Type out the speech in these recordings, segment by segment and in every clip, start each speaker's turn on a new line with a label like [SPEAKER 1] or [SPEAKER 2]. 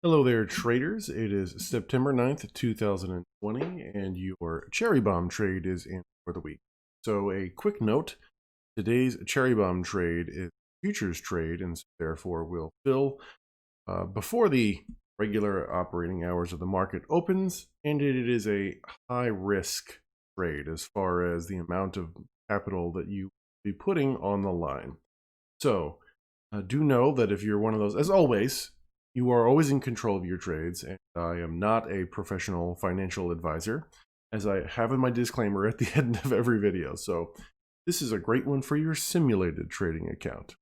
[SPEAKER 1] Hello there, traders. It is September 9th, 2020, and your cherry bomb trade is in for the week. So a quick note, today's cherry bomb trade is futures trade, and so therefore will fill before the regular operating hours of the market opens, and it is a high risk trade as far as the amount of capital that you will be putting on the line. So do know that if you're one of those, as always, you are always in control of your trades, and I am not a professional financial advisor, as I have in my disclaimer at the end of every video. So this is a great one for your simulated trading account.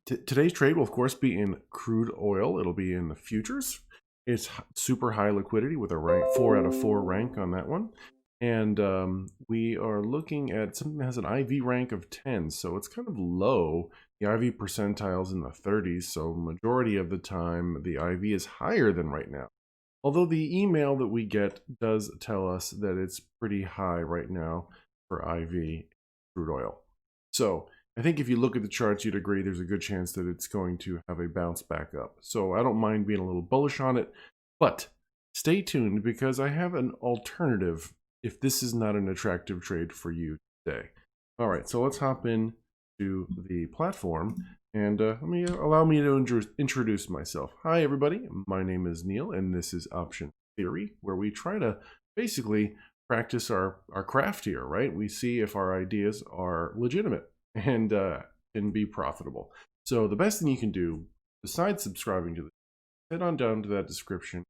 [SPEAKER 1] Today's trade will, of course, be in crude oil. It'll be in the futures. It's super high liquidity with a rank 4 out of 4 rank on that one. And we are looking at something that has an IV rank of 10, so it's kind of low. The IV percentile's in the 30s, so majority of the time the IV is higher than right now. Although the email that we get does tell us that it's pretty high right now for IV crude oil. So I think if you look at the charts, you'd agree there's a good chance that it's going to have a bounce back up. So I don't mind being a little bullish on it, but stay tuned because I have an alternative if this is not an attractive trade for you today. All right, so let's hop in to the platform and allow me to introduce myself. Hi, everybody. My name is Neil, and this is Option Theory, where we try to basically practice our craft here, right? We see if our ideas are legitimate and can be profitable. So the best thing you can do, besides subscribing to this, head on down to that description,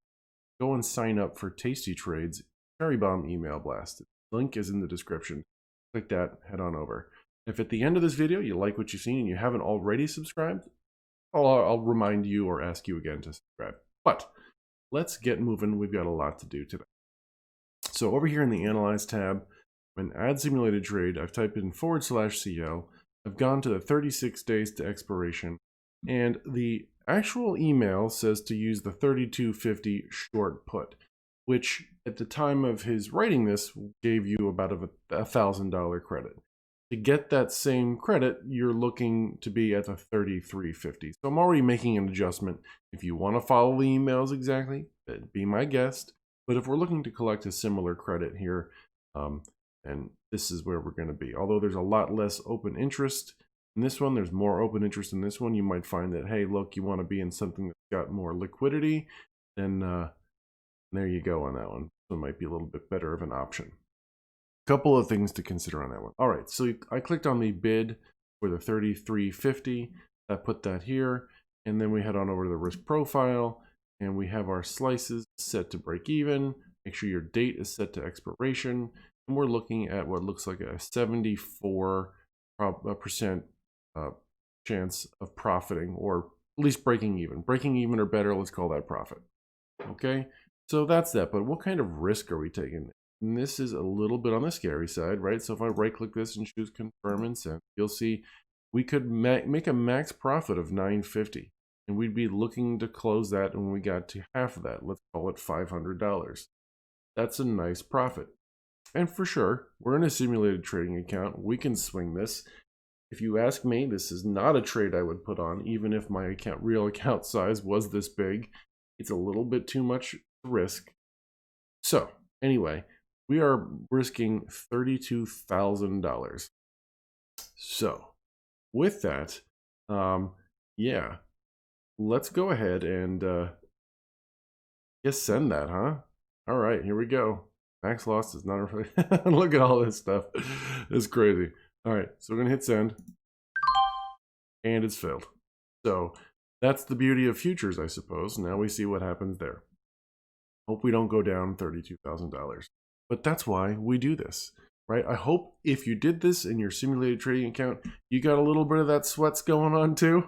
[SPEAKER 1] go and sign up for Tasty Trades Cherry Bomb email blast. Link is in the description. Click that, head on over. If at the end of this video you like what you've seen and you haven't already subscribed, I'll remind you or ask you again to subscribe. But let's get moving. We've got a lot to do today. So over here in the Analyze tab, when Add Simulated Trade, I've typed in /CL. I've gone to the 36 days to expiration, and the actual email says to use the 3250 short put, which at the time of his writing this gave you about a $1,000 credit. To get that same credit, you're looking to be at the 3350. So I'm already making an adjustment. If you want to follow the emails exactly, be my guest. But if we're looking to collect a similar credit here, and this is where we're going to be. Although there's a lot less open interest in this one, there's more open interest in this one. You might find that, hey, look, you want to be in something that's got more liquidity, then there you go on that one. So it might be a little bit better of an option. Couple of things to consider on that one. All right, so I clicked on the bid for the 3350. I put that here, and then we head on over to the risk profile, and we have our slices set to break even. Make sure your date is set to expiration, and we're looking at what looks like a 74% chance of profiting, or at least breaking even. Breaking even or better, let's call that profit. Okay, so that's that. But what kind of risk are we taking? And this is a little bit on the scary side, right? So if I right click this and choose confirm and send, you'll see we could make a max profit of $950, and we'd be looking to close that when we got to half of that. Let's call it $500. That's a nice profit. And for sure, we're in a simulated trading account. We can swing this. If you ask me, this is not a trade I would put on, even if my real account size was this big. It's a little bit too much risk. So anyway, we are risking $32,000. So with that, yeah, let's go ahead and just send that, huh? All right, here we go. Max loss is not a look at all this stuff. It's crazy. All right, so we're gonna hit send, and it's filled. So that's the beauty of futures, I suppose. Now we see what happens there. Hope we don't go down $32,000. But that's why we do this, right? I hope if you did this in your simulated trading account, you got a little bit of that sweats going on too,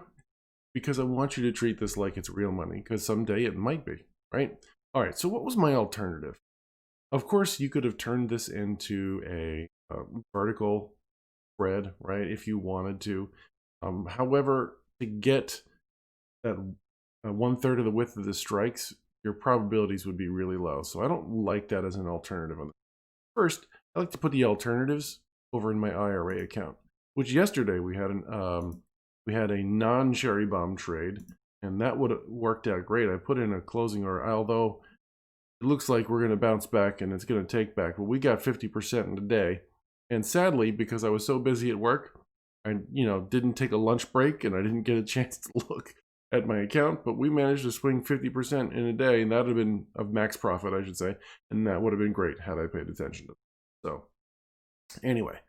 [SPEAKER 1] because I want you to treat this like it's real money, because someday it might be, right? All right, so what was my alternative? Of course, you could have turned this into a vertical spread, right, if you wanted to. However, to get that 1/3 of the width of the strikes, your probabilities would be really low. So I don't like that as an alternative. First, I like to put the alternatives over in my IRA account, which yesterday we had a non-cherry bomb trade and that would have worked out great. I put in a closing order, although it looks like we're going to bounce back and it's going to take back, but we got 50% in a day. And sadly, because I was so busy at work, I didn't take a lunch break and I didn't get a chance to look at my account, but we managed to swing 50% in a day, and that would have been of max profit, I should say, and that would have been great had I paid attention to it. So anyway,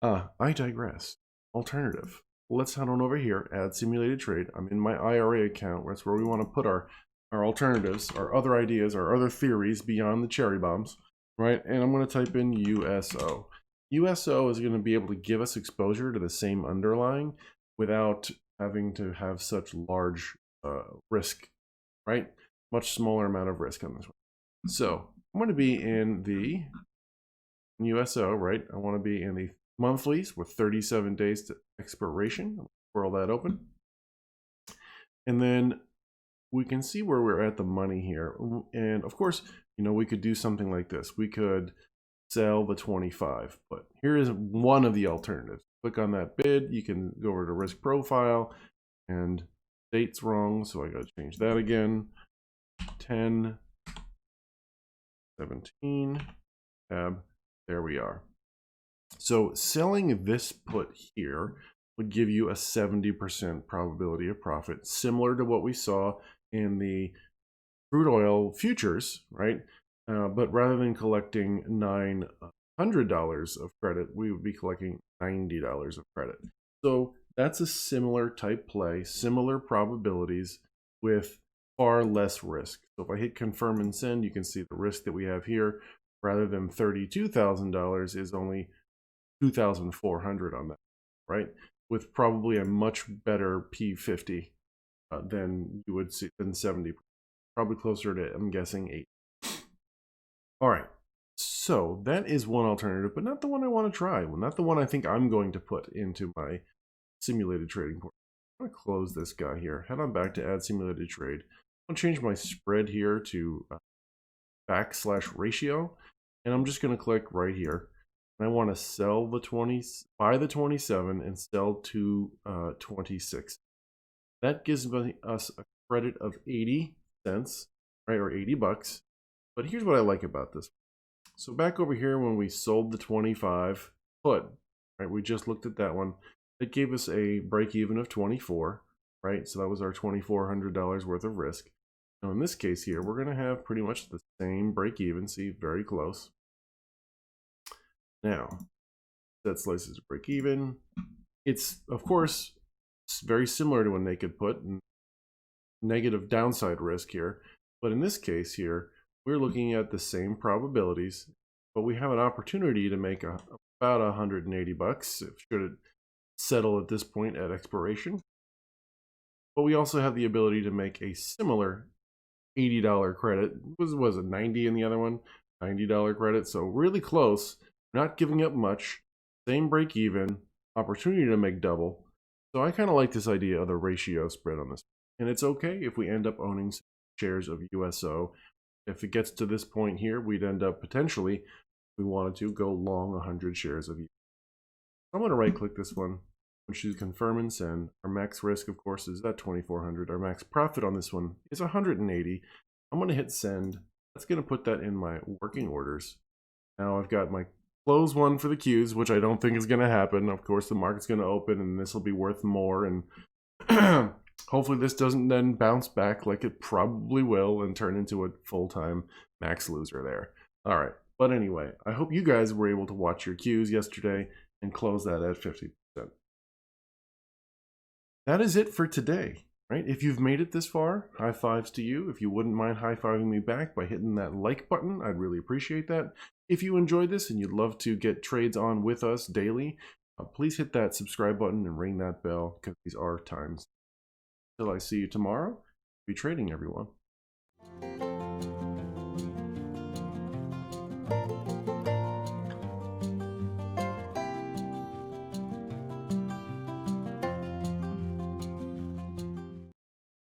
[SPEAKER 1] I digress. Alternative. Let's head on over here, add simulated trade. I'm in my IRA account. That's where we want to put our alternatives, our other ideas, our other theories beyond the cherry bombs, right? And I'm going to type in USO. USO is going to be able to give us exposure to the same underlying without having to have such large risk, right? Much smaller amount of risk on this one. So I'm going to be in the USO, right? I want to be in the monthlies with 37 days to expiration. Roll that open. And then we can see where we're at the money here. And of course, we could do something like this. We could sell the 25, but here is one of the alternatives. Click on that bid. You can go over to risk profile, and date's wrong, so I got to change that again. 10, 17, tab. There we are. So selling this put here would give you a 70% probability of profit, similar to what we saw in the crude oil futures, right? But rather than collecting $900 of credit, we would be collecting $90 of credit. So that's a similar type play, similar probabilities with far less risk. So if I hit confirm and send, you can see the risk that we have here, rather than $32,000 is only $2,400 on that, right? With probably a much better P50 than you would see than 70, probably closer to, I'm guessing, 8. All right, so that is one alternative, but not the one I want to try. Well, not the one I think I'm going to put into my simulated trading portfolio. I'm going to close this guy here. Head on back to add simulated trade. I'm going to change my spread here to /ratio, and I'm just going to click right here. And I want to sell the 20, buy the 27 and sell to 26. That gives us a credit of 80 cents, right, or 80 bucks. But here's what I like about this. So back over here when we sold the 25 put, right, we just looked at that one. It gave us a break even of 24, right? So that was our $2,400 worth of risk. Now in this case here, we're going to have pretty much the same break even. See, very close. Now, that slices break even. It's, of course, very similar to a naked put, negative downside risk here. But in this case here, we're looking at the same probabilities, but we have an opportunity to make about 180 bucks should it settle at this point at expiration. But we also have the ability to make a similar $80 credit. Was it 90 in the other one? $90 credit. So really close, not giving up much, same break even, opportunity to make double. So I kind of like this idea of the ratio spread on this. And it's okay if we end up owning shares of USO. If it gets to this point here, we'd end up potentially, if we wanted to, go long 100 shares of USO. I'm going to right click this one and choose confirm and send. Our max risk, of course, is at 2,400. Our max profit on this one is 180. I'm going to hit send. That's going to put that in my working orders. Now I've got my close one for the Qs, which I don't think is going to happen. Of course, the market's going to open and this will be worth more. And hopefully this doesn't then bounce back like it probably will and turn into a full-time max loser there. All right. But anyway, I hope you guys were able to watch your Qs yesterday and close that at 50%. That is it for today, right? If you've made it this far, high fives to you. If you wouldn't mind high-fiving me back by hitting that like button, I'd really appreciate that. If you enjoyed this and you'd love to get trades on with us daily, please hit that subscribe button and ring that bell because these are times. Till I see you tomorrow, be trading, everyone.